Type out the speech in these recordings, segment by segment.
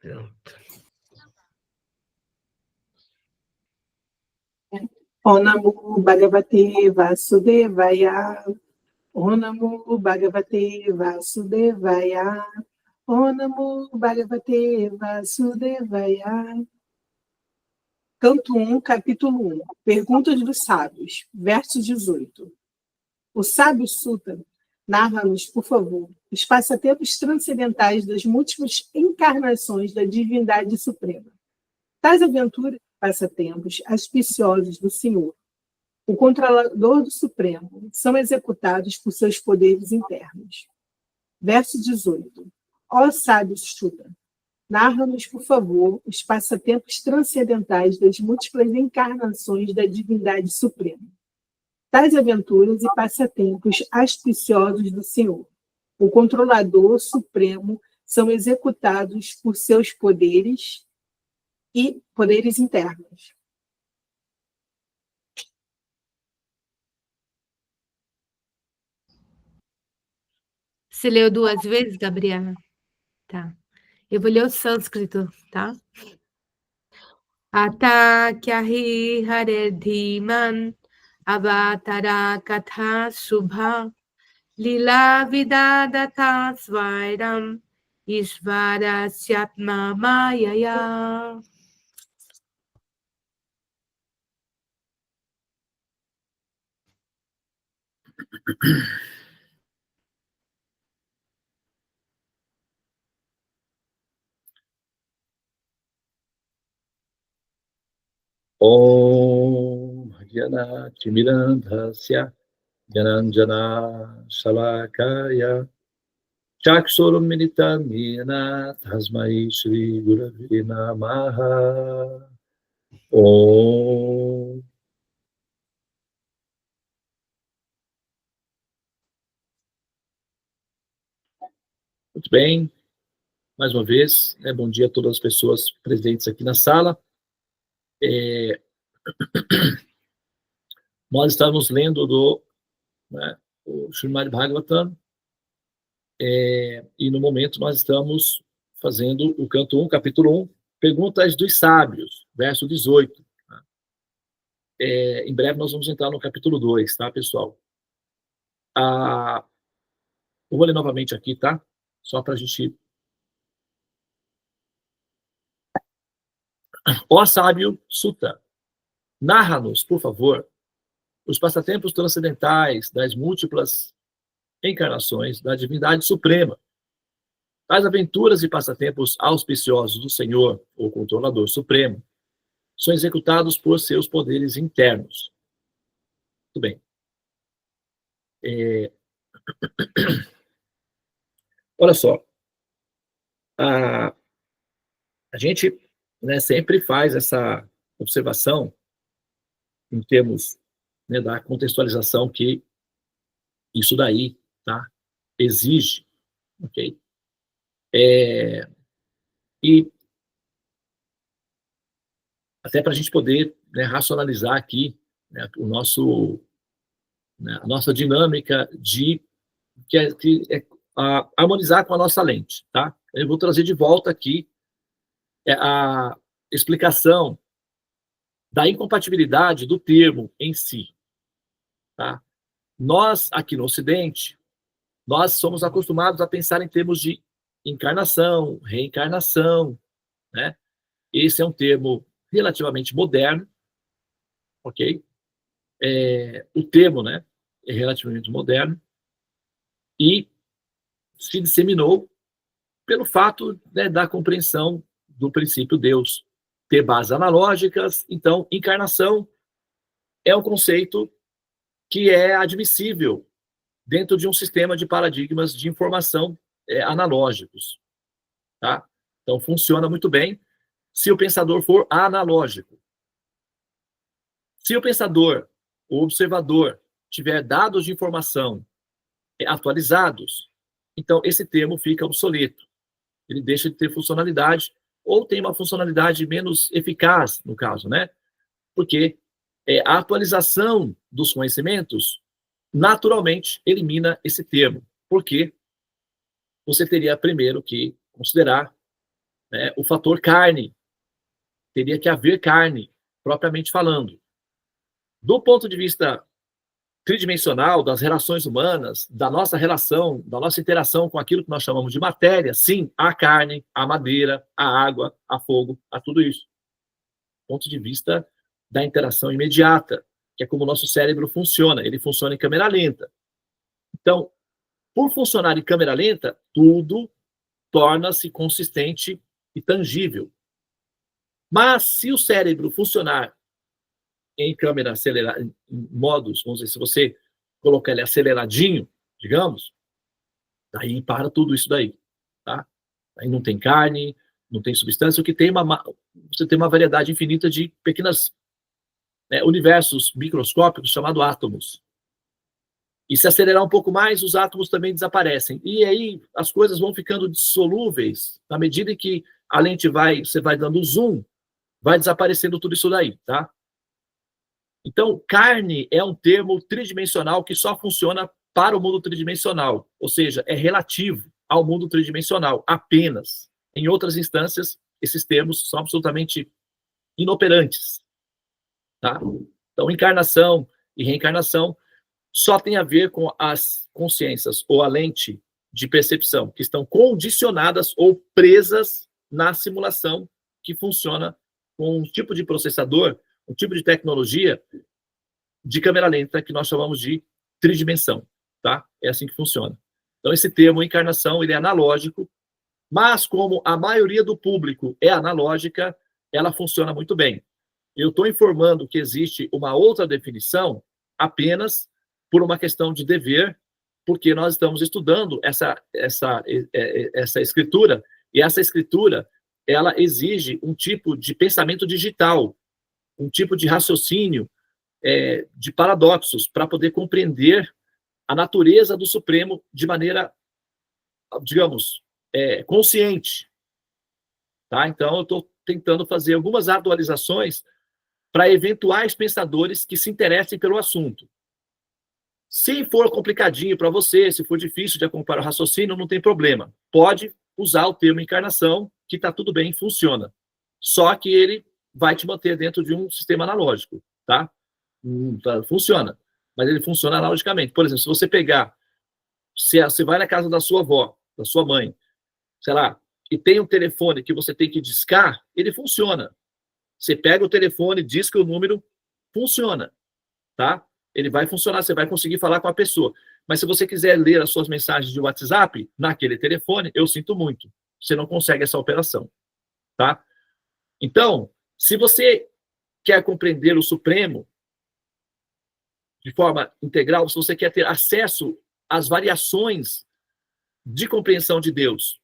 Pronto. Om Namo Bhagavate Vasudevaya. Om Namo Bhagavate Vasudevaya. Om Namo Bhagavate Vasudevaya. Canto 1, capítulo 1. Perguntas dos sábios. Verso 18. O sábio Sutta narra-nos, por favor, os passatempos transcendentais das múltiplas encarnações da divindade suprema. Tais aventuras e passatempos auspiciosos do Senhor, o controlador do Supremo, são executados por seus poderes internos. Verso 18. Ó sábio Sutta, narra-nos, por favor, os passatempos transcendentais das múltiplas encarnações da divindade suprema. Tais aventuras e passatempos auspiciosos do Senhor, o controlador supremo, são executados por seus poderes e poderes internos. Você leu 2 vezes, Gabriela? Tá. Eu vou ler o sânscrito, tá? Ata kyahi hare dhiman avatara katha subha lila vidadata svairam ishvara syatma mayaya. Om Gyana Timirandhasya Gyananjana Shalakaya Chaksurum Militamina Tasmai Shri Gurave Namaha. Om. Muito bem, mais uma vez, bom dia a todas as pessoas presentes aqui na sala. Nós estamos lendo o Srimad Bhagavatam, e no momento nós estamos fazendo o canto 1, capítulo 1, Perguntas dos Sábios, verso 18. Em breve nós vamos entrar no capítulo 2, tá, pessoal? Eu vou ler novamente aqui, tá? Só para a gente... Ó sábio Sutta, narra-nos, por favor, os passatempos transcendentais das múltiplas encarnações da divindade suprema. As aventuras e passatempos auspiciosos do Senhor, o controlador supremo, são executados por seus poderes internos. Muito bem. Olha só. A gente sempre faz essa observação em termos da contextualização que isso daí, tá, exige, ok? E até para a gente poder racionalizar aqui a nossa dinâmica de harmonizar com a nossa lente, tá? Eu vou trazer de volta aqui a explicação da incompatibilidade do termo em si, tá? Nós, aqui no Ocidente, nós somos acostumados a pensar em termos de encarnação, reencarnação, né? Esse é um termo relativamente moderno, ok? O termo, é relativamente moderno e se disseminou pelo fato da compreensão do princípio Deus ter bases analógicas. Então, encarnação é um conceito que é admissível dentro de um sistema de paradigmas de informação analógicos, tá? Então, funciona muito bem se o pensador for analógico. Se o pensador, o observador, tiver dados de informação atualizados, então esse termo fica obsoleto. Ele deixa de ter funcionalidade, ou tem uma funcionalidade menos eficaz, no caso, né? Porque a atualização dos conhecimentos naturalmente elimina esse termo, porque você teria primeiro que considerar né, o fator carne. Teria que haver carne, propriamente falando. Do ponto de vista tridimensional, das relações humanas, da nossa relação, da nossa interação com aquilo que nós chamamos de matéria, sim, há carne, há madeira, há água, há fogo, há tudo isso. Do ponto de vista da interação imediata, que é como o nosso cérebro funciona. Ele funciona em câmera lenta. Então, por funcionar em câmera lenta, tudo torna-se consistente e tangível. Mas, se o cérebro funcionar em câmera acelerada, em modos, vamos dizer, se você colocar ele aceleradinho, digamos, aí para tudo isso daí, tá? Aí não tem carne, não tem substância, o que tem você tem uma variedade infinita de pequenos universos microscópicos chamados átomos. E se acelerar um pouco mais, os átomos também desaparecem. E aí as coisas vão ficando dissolúveis, na medida em que a lente você vai dando zoom, vai desaparecendo tudo isso daí, tá? Então, carne é um termo tridimensional que só funciona para o mundo tridimensional, ou seja, é relativo ao mundo tridimensional, apenas. Em outras instâncias, esses termos são absolutamente inoperantes, tá? Então, encarnação e reencarnação só tem a ver com as consciências ou a lente de percepção, que estão condicionadas ou presas na simulação que funciona com um tipo de processador, um tipo de tecnologia de câmera lenta que nós chamamos de tridimensão, tá? É assim que funciona. Então, esse termo encarnação, ele é analógico, mas como a maioria do público é analógica, ela funciona muito bem. Eu estou informando que existe uma outra definição apenas por uma questão de dever, porque nós estamos estudando essa escritura, e essa escritura, ela exige um tipo de pensamento digital, um tipo de raciocínio de paradoxos, para poder compreender a natureza do Supremo de maneira, digamos, consciente. Tá? Então, eu estou tentando fazer algumas atualizações para eventuais pensadores que se interessem pelo assunto. Se for complicadinho para você, se for difícil de acompanhar o raciocínio, não tem problema. Pode usar o termo encarnação, que está tudo bem, funciona. Só que ele vai te manter dentro de um sistema analógico, tá? Funciona. Mas ele funciona analogicamente. Por exemplo, se você pegar, se você vai na casa da sua avó, da sua mãe, sei lá, e tem um telefone que você tem que discar, ele funciona. Você pega o telefone, disca o número, funciona, tá? Ele vai funcionar, você vai conseguir falar com a pessoa. Mas se você quiser ler as suas mensagens de WhatsApp, naquele telefone, eu sinto muito. Você não consegue essa operação, tá? Então, se você quer compreender o Supremo de forma integral, se você quer ter acesso às variações de compreensão de Deus,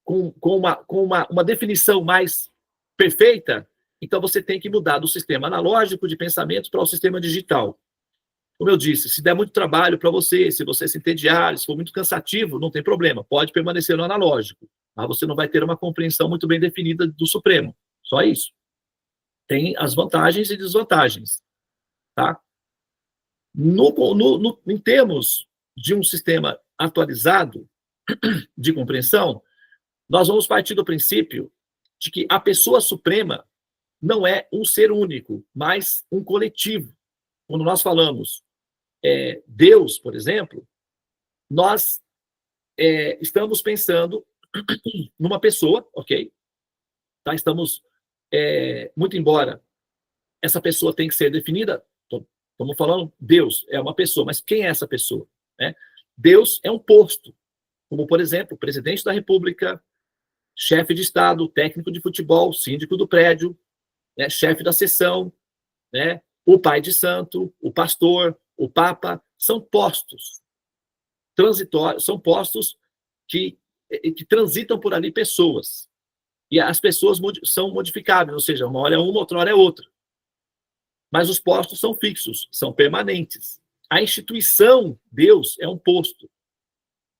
com uma definição mais perfeita, então você tem que mudar do sistema analógico de pensamento para o sistema digital. Como eu disse, se der muito trabalho para você, se você se entediar, se for muito cansativo, não tem problema, pode permanecer no analógico, mas você não vai ter uma compreensão muito bem definida do Supremo. Só isso. Tem as vantagens e desvantagens. Tá? Em termos de um sistema atualizado de compreensão, nós vamos partir do princípio de que a pessoa suprema não é um ser único, mas um coletivo. Quando nós falamos Deus, por exemplo, nós estamos pensando numa pessoa, ok? Tá? Estamos, muito embora essa pessoa tenha que ser definida, estamos falando Deus é uma pessoa, mas quem é essa pessoa? Né? Deus é um posto, como, por exemplo, presidente da República, chefe de Estado, técnico de futebol, síndico do prédio, né, chefe da seção, né, o pai de santo, o pastor, o papa, são postos transitórios, são postos que transitam por ali pessoas. E as pessoas são modificáveis, ou seja, uma hora é uma, outra hora é outra. Mas os postos são fixos, são permanentes. A instituição, Deus, é um posto.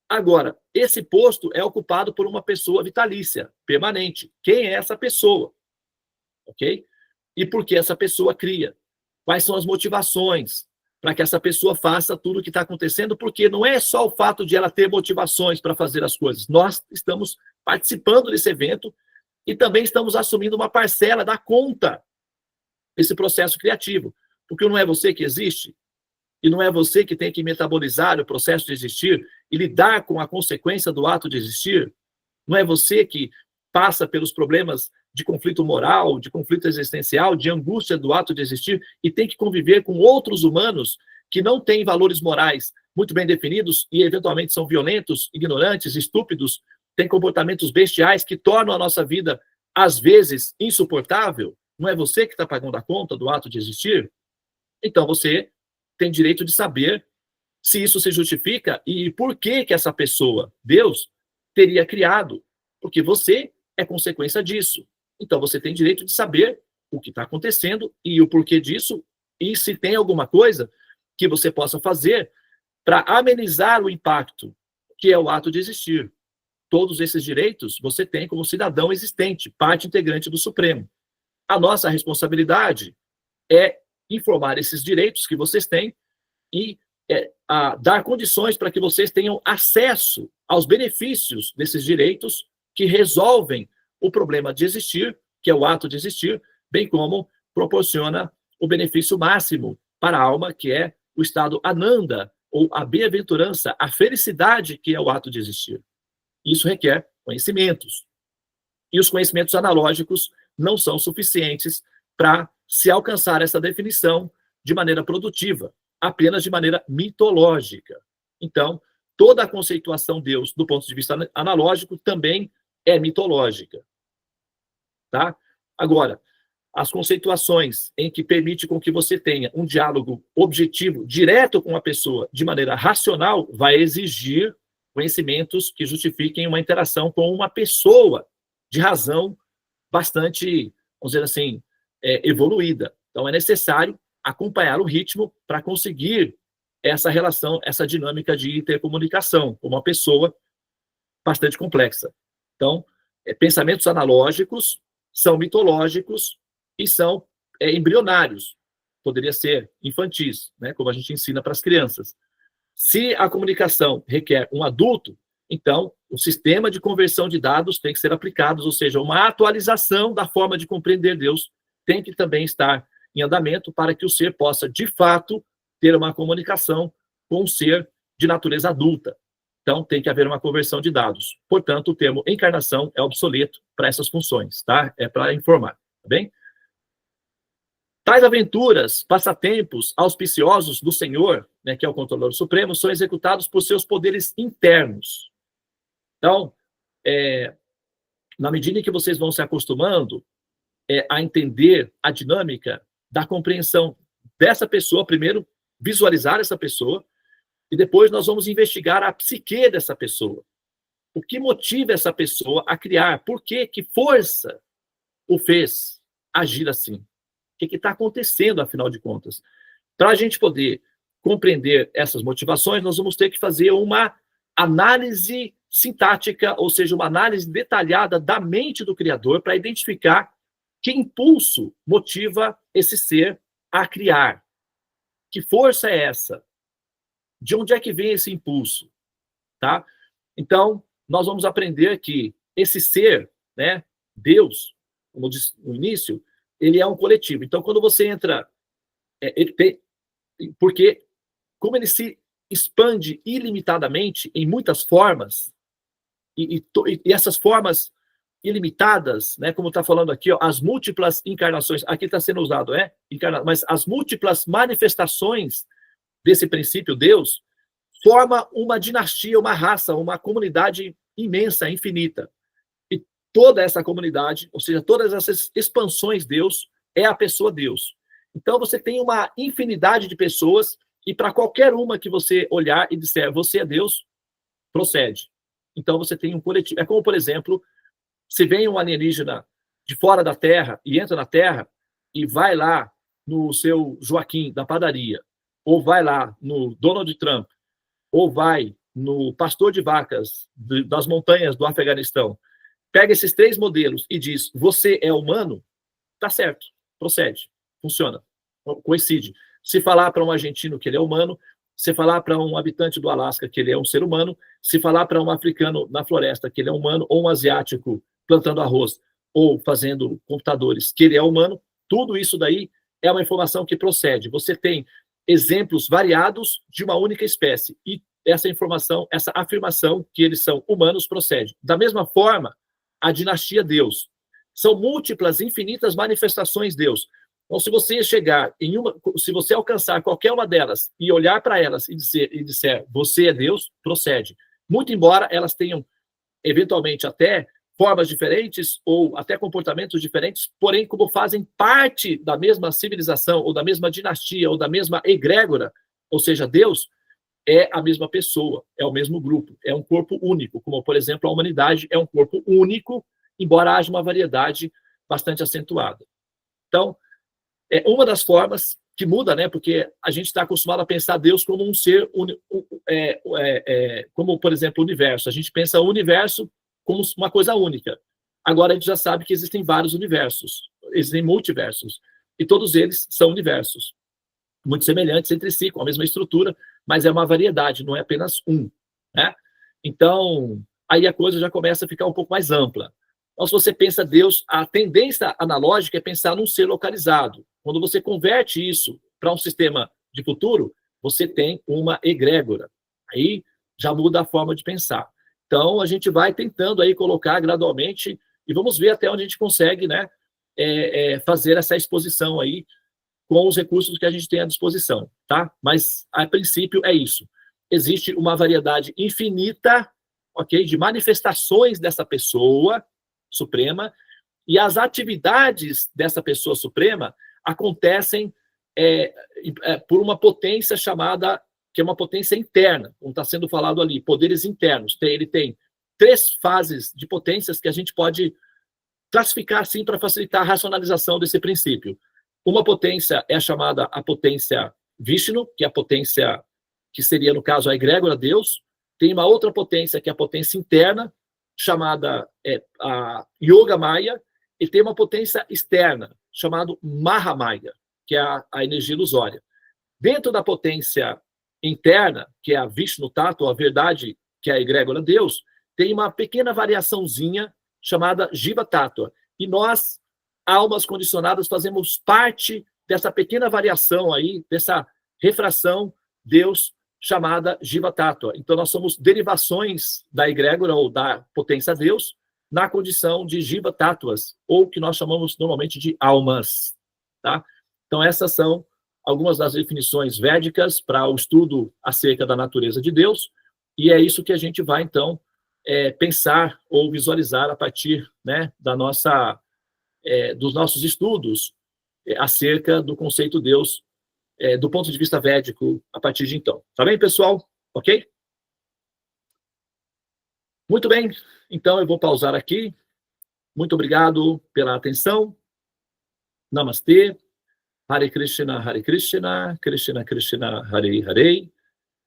Agora, esse posto é ocupado por uma pessoa vitalícia, permanente. Quem é essa pessoa? Ok? E por que essa pessoa cria? Quais são as motivações? para que essa pessoa faça tudo o que está acontecendo, porque não é só o fato de ela ter motivações para fazer as coisas. Nós estamos participando desse evento e também estamos assumindo uma parcela da conta desse processo criativo. Porque não é você que existe, e não é você que tem que metabolizar o processo de existir e lidar com a consequência do ato de existir. Não é você que passa pelos problemas de conflito moral, de conflito existencial, de angústia do ato de existir e tem que conviver com outros humanos que não têm valores morais muito bem definidos e eventualmente são violentos, ignorantes, estúpidos, têm comportamentos bestiais que tornam a nossa vida, às vezes, insuportável. Não é você que está pagando a conta do ato de existir? Então você tem direito de saber se isso se justifica e por que que essa pessoa, Deus, teria criado. Porque você é consequência disso. Então você tem direito de saber o que está acontecendo e o porquê disso e se tem alguma coisa que você possa fazer para amenizar o impacto que é o ato de existir. Todos esses direitos você tem como cidadão existente, parte integrante do Supremo. A nossa responsabilidade é informar esses direitos que vocês têm e dar condições para que vocês tenham acesso aos benefícios desses direitos que resolvem o problema de existir, que é o ato de existir, bem como proporciona o benefício máximo para a alma, que é o estado Ananda, ou a bem-aventurança, a felicidade que é o ato de existir. Isso requer conhecimentos. E os conhecimentos analógicos não são suficientes para se alcançar essa definição de maneira produtiva, apenas de maneira mitológica. Então, toda a conceituação Deus, do ponto de vista analógico, também é mitológica. Tá? Agora, as conceituações em que permite com que você tenha um diálogo objetivo, direto com a pessoa, de maneira racional, vai exigir conhecimentos que justifiquem uma interação com uma pessoa de razão bastante, vamos dizer assim, evoluída. Então, é necessário acompanhar o ritmo para conseguir essa relação, essa dinâmica de intercomunicação com uma pessoa bastante complexa. Então, pensamentos analógicos são mitológicos e são embrionários. Poderia ser infantis, né, como a gente ensina para as crianças. Se a comunicação requer um adulto, então o sistema de conversão de dados tem que ser aplicado, ou seja, uma atualização da forma de compreender Deus tem que também estar em andamento para que o ser possa, de fato, ter uma comunicação com um ser de natureza adulta. Então, tem que haver uma conversão de dados. Portanto, o termo encarnação é obsoleto para essas funções, tá? É para informar, tá bem? Tais aventuras, passatempos auspiciosos do Senhor, né, que é o controlador supremo, são executados por seus poderes internos. Então, na medida em que vocês vão se acostumando a entender a dinâmica da compreensão dessa pessoa, primeiro, visualizar essa pessoa, e depois nós vamos investigar a psique dessa pessoa. O que motiva essa pessoa a criar? Por quê? Que força o fez agir assim? O que está acontecendo, afinal de contas? Para a gente poder compreender essas motivações, nós vamos ter que fazer uma análise sintática, ou seja, uma análise detalhada da mente do Criador para identificar que impulso motiva esse ser a criar. Que força é essa? De onde é que vem esse impulso? Tá? Então, nós vamos aprender que esse ser, né, Deus, como eu disse no início, ele é um coletivo. Então, quando você entra... porque, como ele se expande ilimitadamente em muitas formas, e essas formas ilimitadas, né, como está falando aqui, ó, as múltiplas encarnações, aqui está sendo usado, mas as múltiplas manifestações desse princípio Deus, forma uma dinastia, uma raça, uma comunidade imensa, infinita. E toda essa comunidade, ou seja, todas essas expansões Deus, é a pessoa Deus. Então você tem uma infinidade de pessoas, e para qualquer uma que você olhar e disser, você é Deus, procede. Então você tem um coletivo. É como, por exemplo, se vem um alienígena de fora da Terra e entra na Terra e vai lá no seu Joaquim da padaria, ou vai lá no Donald Trump, ou vai no pastor de vacas das montanhas do Afeganistão, pega esses 3 modelos e diz, você é humano, tá certo, procede, funciona, coincide. Se falar para um argentino que ele é humano, se falar para um habitante do Alasca que ele é um ser humano, se falar para um africano na floresta que ele é humano, ou um asiático plantando arroz, ou fazendo computadores que ele é humano, tudo isso daí é uma informação que procede. Você tem exemplos variados de uma única espécie, e essa informação, essa afirmação que eles são humanos procede. Da mesma forma, a dinastia Deus. São múltiplas, infinitas manifestações Deus. Então, se você chegar em uma, se você alcançar qualquer uma delas e olhar para elas e disser você é Deus, procede. Muito embora elas tenham, eventualmente, até formas diferentes ou até comportamentos diferentes, porém, como fazem parte da mesma civilização, ou da mesma dinastia, ou da mesma egrégora, ou seja, Deus é a mesma pessoa, é o mesmo grupo, é um corpo único, como, por exemplo, a humanidade é um corpo único, embora haja uma variedade bastante acentuada. Então, é uma das formas que muda, né? Porque a gente está acostumado a pensar Deus como um ser, como, por exemplo, o universo. A gente pensa o universo como uma coisa única. Agora a gente já sabe que existem vários universos, existem multiversos, e todos eles são universos, muito semelhantes entre si, com a mesma estrutura, mas é uma variedade, não é apenas um, né? Então, aí a coisa já começa a ficar um pouco mais ampla. Então, se você pensa Deus, a tendência analógica é pensar num ser localizado. Quando você converte isso para um sistema de futuro, você tem uma egrégora. Aí já muda a forma de pensar. Então, a gente vai tentando aí colocar gradualmente e vamos ver até onde a gente consegue, né, fazer essa exposição aí com os recursos que a gente tem à disposição, tá? Mas, a princípio, é isso. Existe uma variedade infinita, ok, de manifestações dessa pessoa suprema, e as atividades dessa pessoa suprema acontecem por uma potência chamada, que é uma potência interna, como está sendo falado ali, poderes internos. Ele tem 3 fases de potências que a gente pode classificar assim para facilitar a racionalização desse princípio. Uma potência é chamada a potência Vishnu, que é a potência que seria, no caso, a egrégora Deus. Tem uma outra potência, que é a potência interna, chamada a Yoga Maya, e tem uma potência externa, chamada Mahamaya, que é a energia ilusória. Dentro da potência interna, que é a Vishnu Tattva, a verdade, que é a egrégora Deus, tem uma pequena variaçãozinha chamada Jiva Tattva. E nós, almas condicionadas, fazemos parte dessa pequena variação aí, dessa refração Deus chamada Jiva Tattva. Então, nós somos derivações da egrégora ou da potência Deus na condição de Jiva Tattvas, ou que nós chamamos normalmente de almas. Tá? Então, essas são algumas das definições védicas para o estudo acerca da natureza de Deus, e é isso que a gente vai, então, pensar ou visualizar a partir, né, da dos nossos estudos acerca do conceito Deus, do ponto de vista védico, a partir de então. Tá bem, pessoal? Ok? Muito bem. Então, eu vou pausar aqui. Muito obrigado pela atenção. Namastê. Hare Krishna, Krishna Krishna, Hare Hare,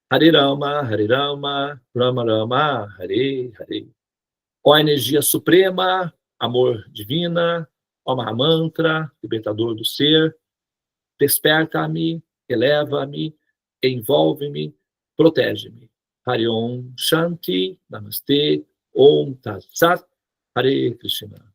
Hare Rama, Rama Rama, Hare Hare. Ó energia suprema, amor divina, ó Mahamantra, libertador do ser, desperta-me, eleva-me, envolve-me, protege-me. Hare Om Shanti, Namastê, Om Tat Sat, Hare Krishna.